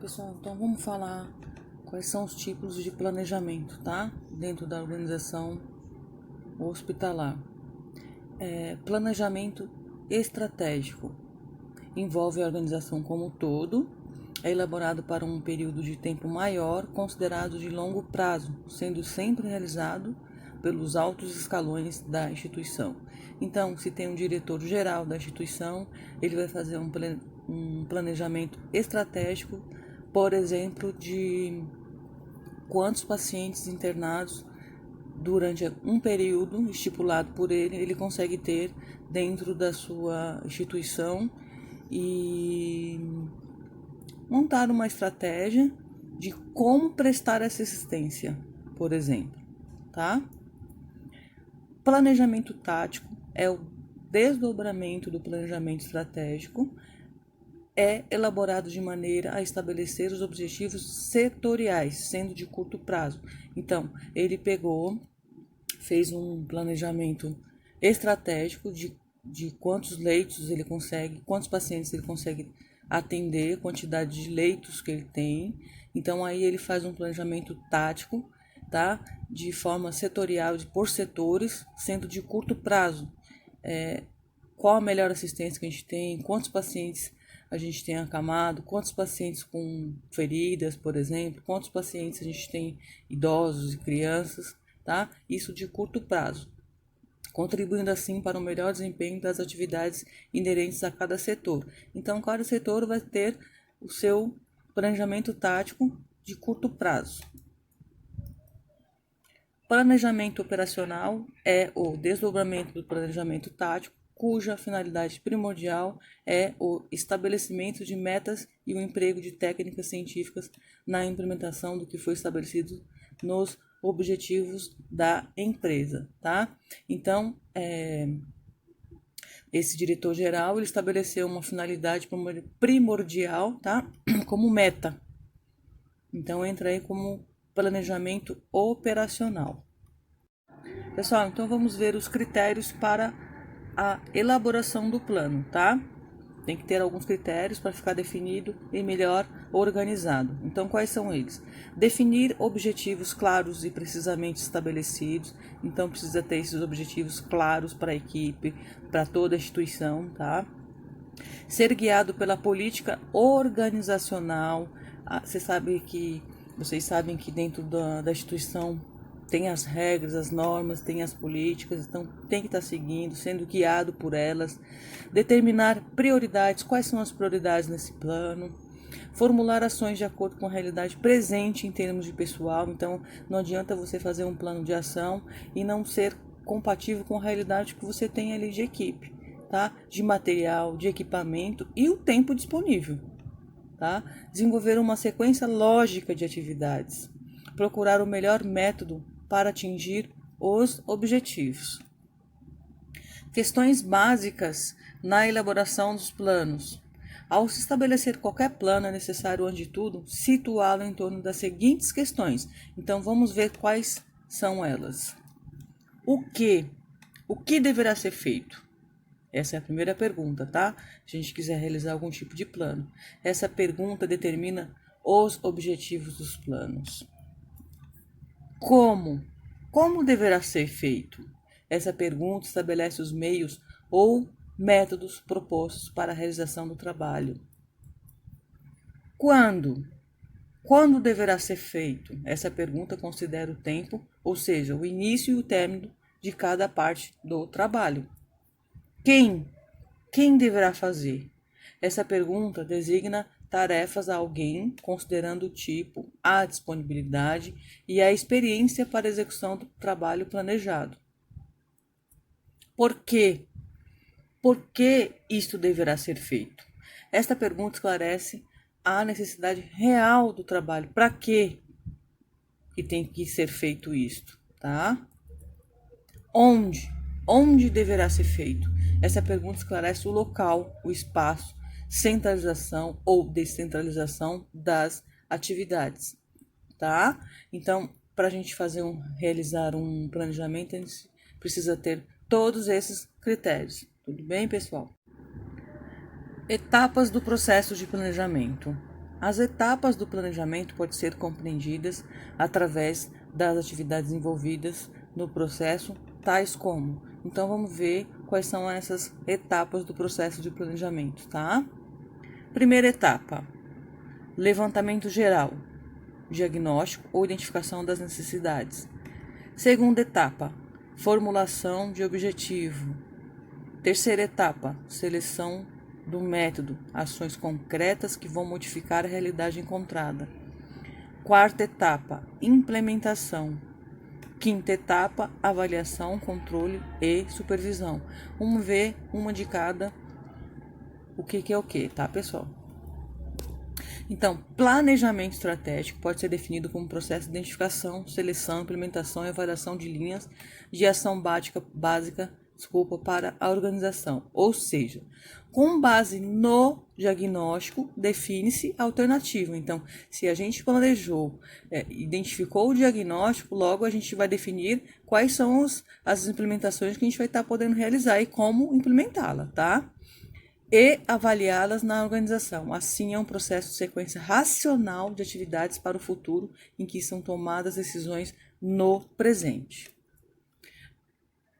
Pessoal, então vamos falar quais são os tipos de planejamento, tá? Dentro da organização hospitalar. Planejamento estratégico envolve a organização como um todo, é elaborado para um período de tempo maior, considerado de longo prazo, sendo sempre realizado pelos altos escalões da instituição. Então, se tem um diretor-geral da instituição, ele vai fazer um planejamento estratégico, por exemplo, de quantos pacientes internados durante um período estipulado por ele consegue ter dentro da sua instituição e montar uma estratégia de como prestar essa assistência, por exemplo, tá? Planejamento tático é o desdobramento do planejamento estratégico, é elaborado de maneira a estabelecer os objetivos setoriais, sendo de curto prazo. Então, ele fez um planejamento estratégico de quantos leitos ele consegue, quantos pacientes ele consegue atender, quantidade de leitos que ele tem. Então, aí ele faz um planejamento tático, tá? De forma setorial, por setores, sendo de curto prazo. Qual a melhor assistência que a gente tem, quantos pacientes a gente tem acamado, quantos pacientes com feridas, por exemplo, quantos pacientes a gente tem idosos e crianças, tá? Isso de curto prazo, contribuindo assim para o melhor desempenho das atividades inerentes a cada setor. Então, cada setor vai ter o seu planejamento tático de curto prazo. Planejamento operacional é o desdobramento do planejamento tático, cuja finalidade primordial é o estabelecimento de metas e o emprego de técnicas científicas na implementação do que foi estabelecido nos objetivos da empresa, tá? Então, esse diretor-geral ele estabeleceu uma finalidade primordial, tá? Como meta. Então, entra aí como planejamento operacional. Pessoal, então vamos ver os critérios para a elaboração do plano, tá? Tem que ter alguns critérios para ficar definido e melhor organizado. Então, quais são eles? Definir objetivos claros e precisamente estabelecidos. Então, precisa ter esses objetivos claros para a equipe, para toda a instituição, tá? Ser guiado pela política organizacional. Vocês sabem que dentro da instituição tem as regras, as normas, tem as políticas, então tem que estar seguindo, sendo guiado por elas. Determinar prioridades, quais são as prioridades nesse plano. Formular ações de acordo com a realidade presente em termos de pessoal, então não adianta você fazer um plano de ação e não ser compatível com a realidade que você tem ali de equipe, tá? De material, de equipamento e o tempo disponível, tá? Desenvolver uma sequência lógica de atividades. Procurar o melhor método para atingir os objetivos. Questões básicas na elaboração dos planos. Ao se estabelecer qualquer plano, é necessário, antes de tudo, situá-lo em torno das seguintes questões. Então, vamos ver quais são elas. O que? O que deverá ser feito? Essa é a primeira pergunta, tá? Se a gente quiser realizar algum tipo de plano. Essa pergunta determina os objetivos dos planos. Como? Como deverá ser feito? Essa pergunta estabelece os meios ou métodos propostos para a realização do trabalho. Quando? Quando deverá ser feito? Essa pergunta considera o tempo, ou seja, o início e o término de cada parte do trabalho. Quem? Quem deverá fazer? Essa pergunta designa tarefas a alguém, considerando o tipo, a disponibilidade e a experiência para a execução do trabalho planejado. Por quê? Por que isto deverá ser feito? Esta pergunta esclarece a necessidade real do trabalho. Para quê que tem que ser feito isto, tá? Onde? Onde deverá ser feito? Essa pergunta esclarece o local, o espaço, centralização ou descentralização das atividades, tá? Então, para a gente realizar um planejamento, a gente precisa ter todos esses critérios. Tudo bem, pessoal? Etapas do processo de planejamento. As etapas do planejamento podem ser compreendidas através das atividades envolvidas no processo, tais como. Então vamos ver quais são essas etapas do processo de planejamento, tá? Primeira etapa: levantamento geral, diagnóstico ou identificação das necessidades. Segunda etapa: formulação de objetivo. Terceira etapa: seleção do método, ações concretas que vão modificar a realidade encontrada. Quarta etapa: implementação. Quinta etapa: avaliação, controle e supervisão. Vamos ver uma de cada, o que é o que, tá, pessoal? Então, planejamento estratégico pode ser definido como processo de identificação, seleção, implementação e avaliação de linhas de ação básica para a organização. Ou seja, com base no diagnóstico, define-se a alternativa. Então, se a gente planejou, identificou o diagnóstico, logo a gente vai definir quais são as implementações que a gente vai estar podendo realizar e como implementá-la, tá? E avaliá-las na organização. Assim, é um processo de sequência racional de atividades para o futuro em que são tomadas decisões no presente.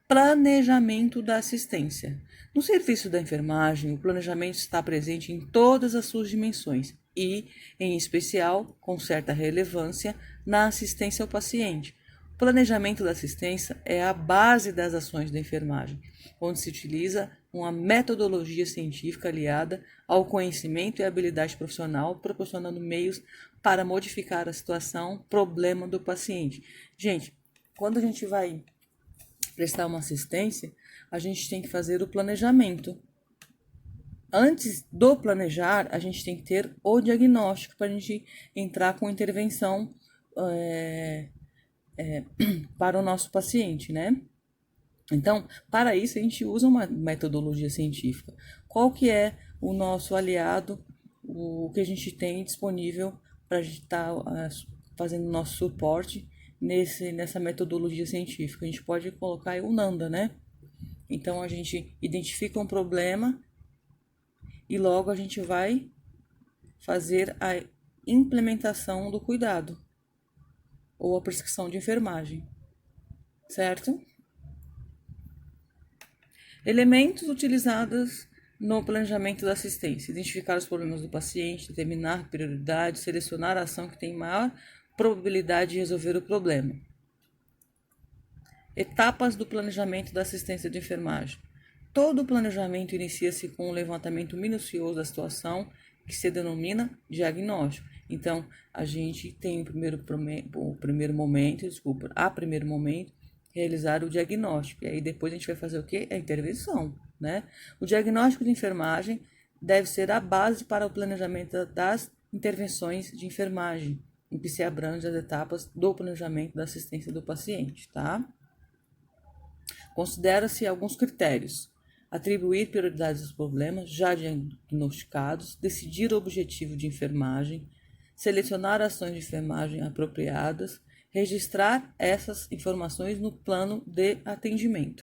Planejamento da assistência. No serviço da enfermagem, o planejamento está presente em todas as suas dimensões e, em especial, com certa relevância, na assistência ao paciente. O planejamento da assistência é a base das ações da enfermagem, onde se utiliza uma metodologia científica aliada ao conhecimento e habilidade profissional, proporcionando meios para modificar a situação, problema do paciente. Gente, quando a gente vai prestar uma assistência, a gente tem que fazer o planejamento. Antes do planejar, a gente tem que ter o diagnóstico para a gente entrar com intervenção para o nosso paciente, né? Então, para isso, a gente usa uma metodologia científica. Qual que é o nosso aliado, o que a gente tem disponível para a gente estar fazendo nosso suporte nessa metodologia científica? A gente pode colocar aí o NANDA, né? Então, a gente identifica um problema e logo a gente vai fazer a implementação do cuidado ou a prescrição de enfermagem, certo? Elementos utilizados no planejamento da assistência: identificar os problemas do paciente, determinar prioridades, selecionar a ação que tem maior probabilidade de resolver o problema. Etapas do planejamento da assistência de enfermagem. Todo o planejamento inicia-se com um levantamento minucioso da situação, que se denomina diagnóstico. Então, a gente tem a primeiro momento, realizar o diagnóstico. E aí depois a gente vai fazer o quê? A intervenção, né? O diagnóstico de enfermagem deve ser a base para o planejamento das intervenções de enfermagem, em que se abrange as etapas do planejamento da assistência do paciente, tá? Considera-se alguns critérios: atribuir prioridades aos problemas já diagnosticados, decidir o objetivo de enfermagem, selecionar ações de enfermagem apropriadas, registrar essas informações no plano de atendimento.